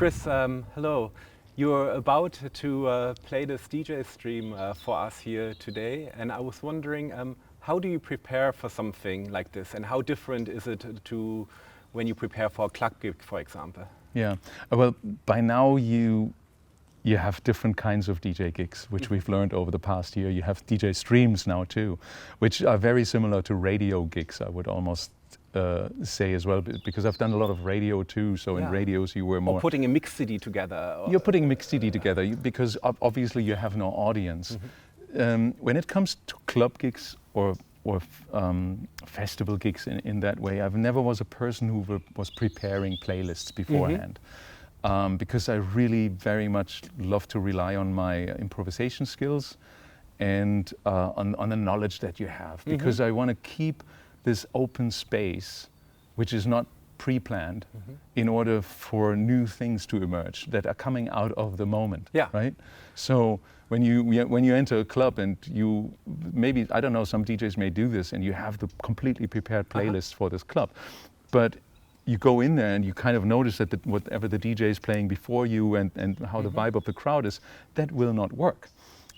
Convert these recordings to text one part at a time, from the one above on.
Chris, hello. You're about to play this DJ stream for us here today, and I was wondering, how do you prepare for something like this, and how different is it to when you prepare for a club gig, for example? Yeah, well, by now you have different kinds of DJ gigs, which we've learned over the past year. You have DJ streams now too, which are very similar to radio gigs, I would almost say as well, because I've done a lot of radio too. So in radios you were more... Or putting a mix CD together. You're putting a mix CD together because obviously you have no audience. When it comes to club gigs or festival gigs in that way, I've never was a person who was preparing playlists beforehand. Because I really very much love to rely on my improvisation skills and on the knowledge that you have, because I want to keep this open space, which is not pre-planned, in order for new things to emerge that are coming out of the moment, right? So when you enter a club and you, maybe, I don't know, some DJs may do this and you have the completely prepared playlist for this club, but you go in there and you kind of notice that whatever the DJ is playing before you and how the vibe of the crowd is, that will not work.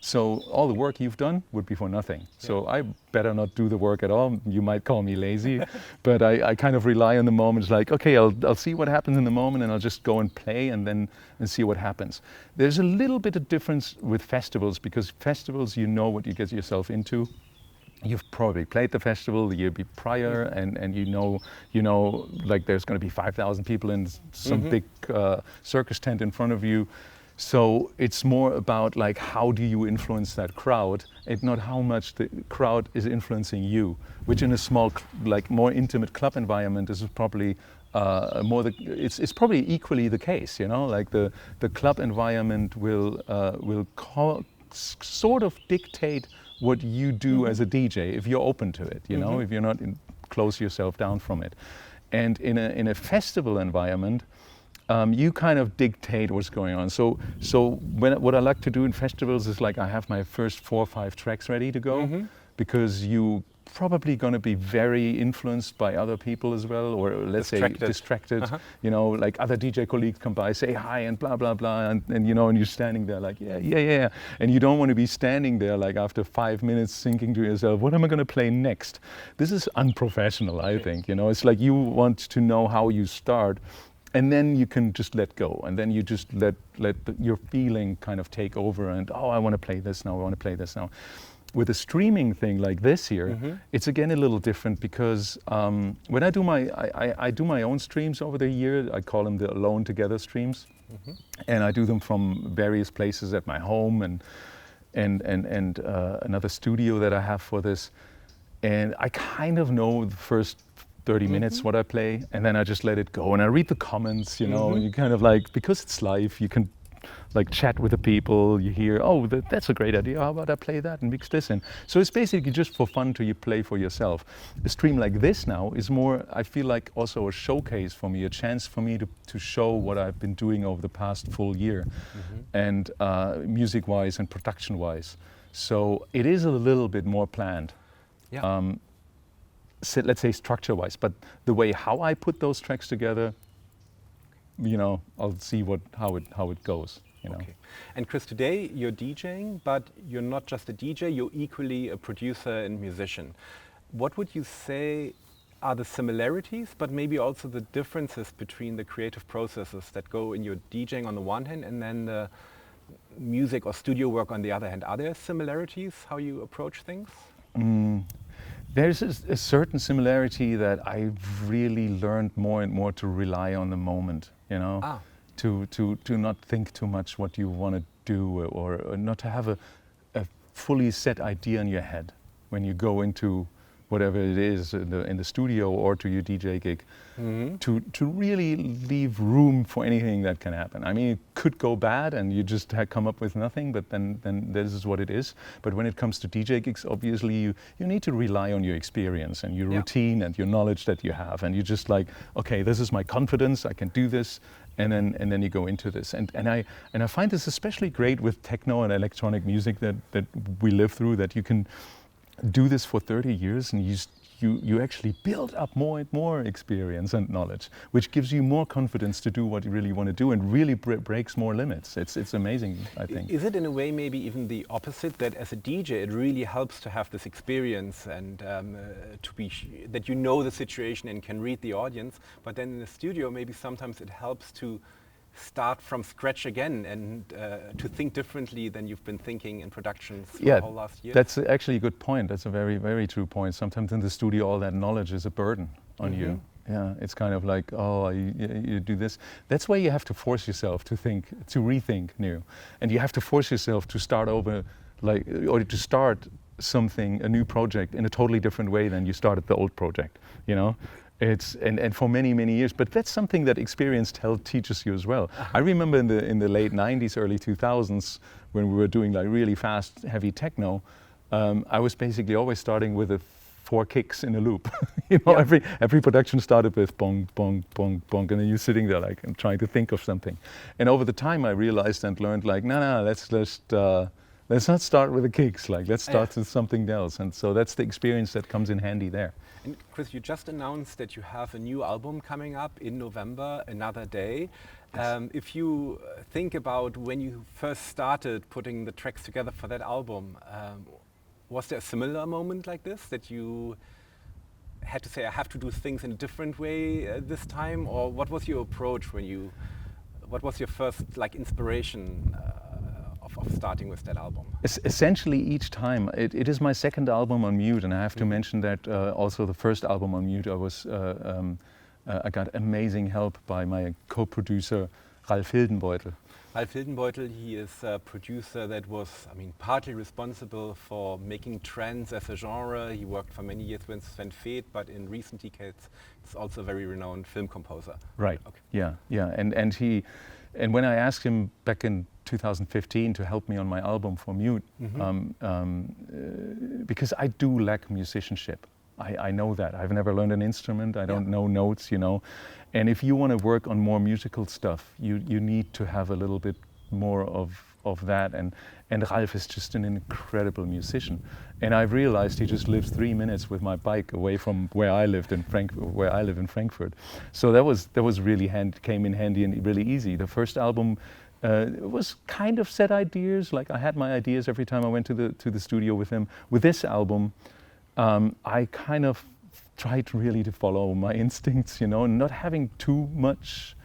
So all the work you've done would be for nothing. So I better not do the work at all. You might call me lazy, but I kind of rely on the moment. It's like, okay, I'll see what happens in the moment and I'll just go and play and see what happens. There's a little bit of difference with festivals, because festivals, you know what you get yourself into. You've probably played the festival the year prior, and you know, like there's going to be 5,000 people in some big circus tent in front of you. So it's more about like, how do you influence that crowd, and not how much the crowd is influencing you, which in a small, like more intimate club environment is probably it's probably equally the case, you know, like the club environment will sort of dictate what you do as a DJ, if you're open to it, you know, if you're not close yourself down from it. And in a festival environment, you kind of dictate what's going on. So what I like to do in festivals is, like, I have my first 4 or 5 tracks ready to go, because you probably going to be very influenced by other people as well, or let's say distracted. You know, like other DJ colleagues come by, say hi and blah blah blah, and you know, and you're standing there like yeah, and you don't want to be standing there like after 5 minutes thinking to yourself, what am I going to play next? This is unprofessional, I think. You know, it's like you want to know how you start, and then you can just let go, and then you just let your feeling kind of take over, and I want to play this now, I want to play this now. With a streaming thing like this here, it's again a little different, because when I do my own streams over the year, I call them the Alone Together streams, and I do them from various places at my home and another studio that I have for this, and I kind of know the first 30 minutes what I play, and then I just let it go, and I read the comments, you know, and you kind of like, because it's live, you can like chat with the people, you hear, that's a great idea, how about I play that and mix this in. So it's basically just for fun to you play for yourself. A stream like this now is more, I feel like, also a showcase for me, a chance for me to show what I've been doing over the past full year, and music-wise and production-wise. So it is a little bit more planned. So let's say structure-wise, but the way how I put those tracks together, you know, I'll see how it goes. You know. Okay. And Chris, today you're DJing, but you're not just a DJ, you're equally a producer and musician. What would you say are the similarities, but maybe also the differences between the creative processes that go in your DJing on the one hand, and then the music or studio work on the other hand? Are there similarities how you approach things? There's a certain similarity that I've really learned more and more to rely on the moment, you know, to not think too much what you want to do, or not to have a fully set idea in your head when you go into whatever it is in the studio or to your DJ gig, to really leave room for anything that can happen. I mean, it could go bad and you just come up with nothing, but then this is what it is. But when it comes to DJ gigs, obviously you need to rely on your experience and your routine and your knowledge that you have, and you just like, okay, this is my confidence, I can do this, and then you go into this. And I find this especially great with techno and electronic music that we live through, that you can do this for 30 years and you you actually build up more and more experience and knowledge, which gives you more confidence to do what you really want to do and really breaks more limits. It's amazing, I think. Is it in a way maybe even the opposite, that as a DJ it really helps to have this experience and that you know the situation and can read the audience, but then in the studio maybe sometimes it helps to start from scratch again and to think differently than you've been thinking in productions for the whole last year? That's actually a good point. That's a very, very true point. Sometimes in the studio all that knowledge is a burden on you. Yeah, it's kind of like, oh, you do this. That's why you have to force yourself to think, to rethink new. And you have to force yourself to start over, like, or to start something, a new project in a totally different way than you started the old project, you know? It's and for many, many years, but that's something that experience teaches you as well. I remember in the late 90s, early 2000s, when we were doing like really fast, heavy techno, I was basically always starting with 4 kicks in a loop. You know, every production started with bong, bong, bong, bong, and then you're sitting there like and trying to think of something. And over the time, I realized and learned like, no, let's not start with the kicks. Like, let's start with something else. And so that's the experience that comes in handy there. And Chris, you just announced that you have a new album coming up in November, Another Day. Yes. If you think about when you first started putting the tracks together for that album, was there a similar moment like this, that you had to say, I have to do things in a different way this time? Or what was your approach what was your first like inspiration of starting with that album? Essentially each time. It is my second album on mute, and I have to mention that also the first album on mute I got amazing help by my co-producer Ralf Hildenbeutel. Ralf Hildenbeutel, he is a producer that was, partly responsible for making trance as a genre. He worked for many years with Sven Väth, but in recent decades, he's also a very renowned film composer. Right. Okay. Yeah. And when I asked him back in 2015 to help me on my album for mute, because I do lack musicianship. I know that. I've never learned an instrument. I don't know notes, you know. And if you want to work on more musical stuff, you need to have a little bit more of that. And Ralf is just an incredible musician. And I've realized he just lives 3 minutes with my bike away from where I live in Frankfurt. So that was really came in handy and really easy. The first album was kind of set ideas. Like, I had my ideas every time I went to the studio with him. With this album, I kind of tried really to follow my instincts, you know, not having too much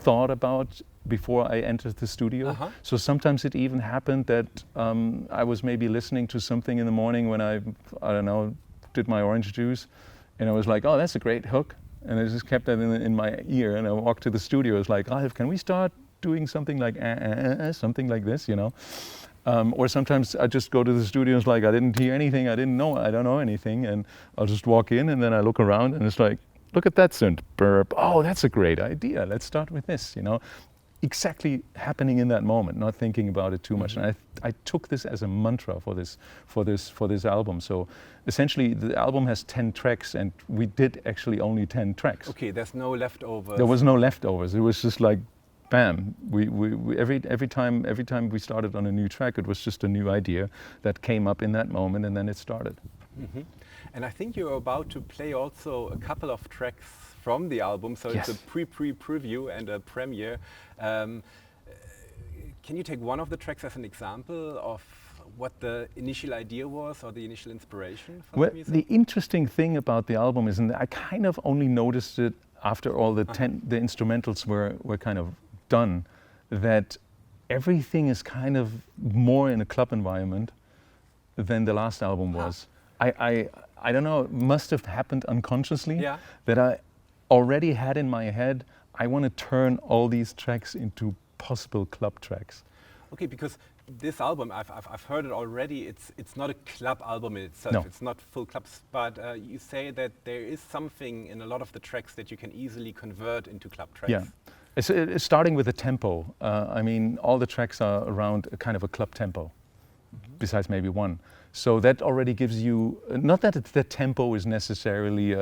thought about before I entered the studio. So sometimes it even happened that I was maybe listening to something in the morning when I don't know, did my orange juice, and I was like, oh, that's a great hook. And I just kept that in my ear, and I walked to the studio. I was like, Ralf, can we start doing something like something like this, you know? Or sometimes I just go to the studios like I didn't hear anything, I don't know anything, and I'll just walk in and then I look around and it's like, look at that synth, burp, oh, that's a great idea, let's start with this, you know. Exactly happening in that moment, not thinking about it too much. And I took this as a mantra for this album. So essentially the album has 10 tracks and we did actually only 10 tracks. Okay, there's no leftovers. There was no leftovers, it was just like, bam, we every time we started on a new track, it was just a new idea that came up in that moment, and then it started. And I think you're about to play also a couple of tracks from the album, so it's a preview and a premiere. Can you take one of the tracks as an example of what the initial idea was or the initial inspiration for the music? The interesting thing about the album is, and I kind of only noticed it after all the the instrumentals were kind of done, that everything is kind of more in a club environment than the last album was. I don't know, it must have happened unconsciously that I already had in my head, I want to turn all these tracks into possible club tracks. Okay, because this album, I've heard it already, it's not a club album in itself, No. It's not full clubs, but you say that there is something in a lot of the tracks that you can easily convert into club tracks. Yeah. It's starting with the tempo. I mean, all the tracks are around a kind of a club tempo, besides maybe one. So that already gives you, not that the tempo is necessarily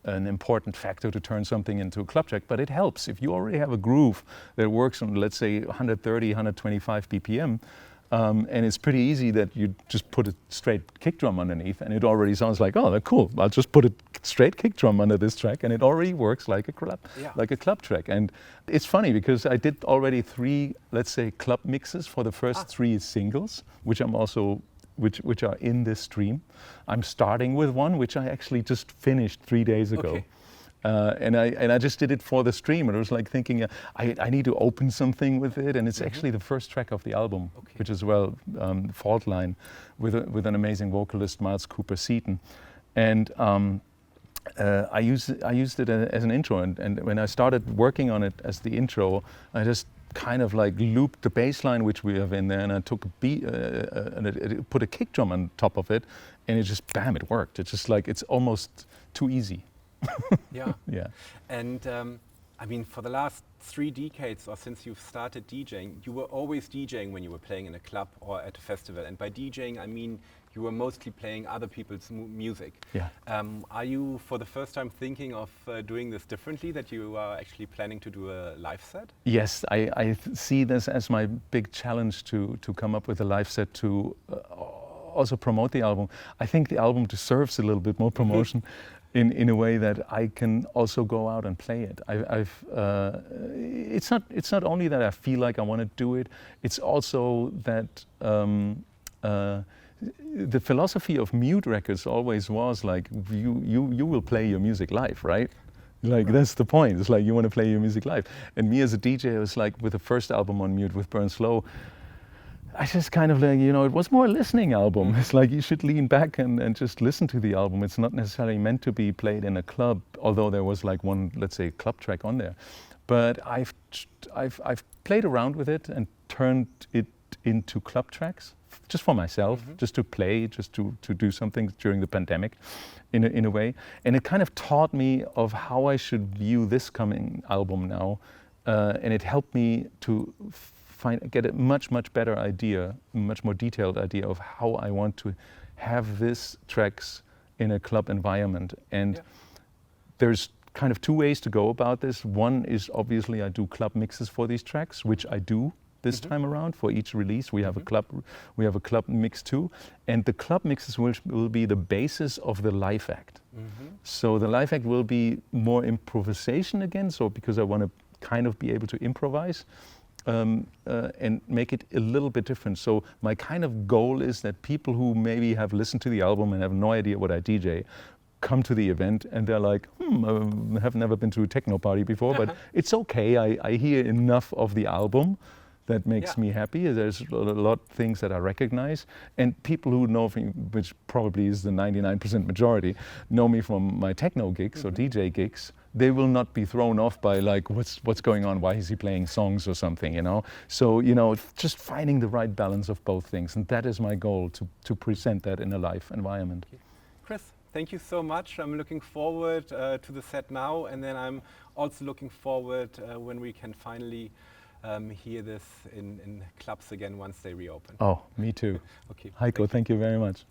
an important factor to turn something into a club track, but it helps. If you already have a groove that works on, let's say, 130, 125 BPM, And it's pretty easy that you just put a straight kick drum underneath and it already sounds like, oh, cool, I'll just put a straight kick drum under this track and it already works like a club track. And it's funny because I did already 3, let's say, club mixes for the first 3 singles, which I'm also which are in this stream. I'm starting with one which I actually just finished 3 days ago. Okay. And I just did it for the stream, and I was like thinking, I need to open something with it, and it's actually the first track of the album, which is Fault Line, with an amazing vocalist, Miles Cooper Seaton, and I used it as an intro, and when I started working on it as the intro, I just kind of like looped the bass line which we have in there, and I took a beat and put a kick drum on top of it, and it just bam, it worked. It's just like it's almost too easy. Yeah. Yeah. And I mean, for the last 3 decades or since you've started DJing, you were always DJing when you were playing in a club or at a festival. And by DJing, I mean you were mostly playing other people's music. Yeah. Are you, for the first time, thinking of doing this differently, that you are actually planning to do a live set? Yes, I see this as my big challenge to come up with a live set to also promote the album. I think the album deserves a little bit more promotion. In a way that I can also go out and play it. It's not only that I feel like I want to do it, it's also that the philosophy of mute records always was like, you will play your music live, right? Like that's the point. It's like you want to play your music live. And me as a DJ, I was like, with the first album on mute with Burn Slow, I just kind of like, it was more a listening album. It's like you should lean back and just listen to the album. It's not necessarily meant to be played in a club, although there was like one, let's say, club track on there. But I've played around with it and turned it into club tracks, just for myself, just to play, just to do something during the pandemic, in a way. And it kind of taught me of how I should view this coming album now, and it helped me to get a much better idea, much more detailed idea of how I want to have these tracks in a club environment. And there's kind of 2 ways to go about this. One is obviously I do club mixes for these tracks, which I do this time around for each release. We have a club mix too, and the club mixes will be the basis of the live act. So the live act will be more improvisation again. So because I want to kind of be able to improvise. And make it a little bit different. So my kind of goal is that people who maybe have listened to the album and have no idea what I DJ come to the event and they're like, I have never been to a techno party before, but it's okay. I hear enough of the album that makes me happy. There's a lot of things that I recognize, and people who know me, which probably is the 99% majority, know me from my techno gigs or DJ gigs. They will not be thrown off by like, what's going on? Why is he playing songs or something? So just finding the right balance of both things, and that is my goal, to present that in a live environment. Chris, thank you so much. I'm looking forward to the set now, and then I'm also looking forward when we can finally hear this in clubs again once they reopen. Oh, me too. Okay. Heiko, thank you very much.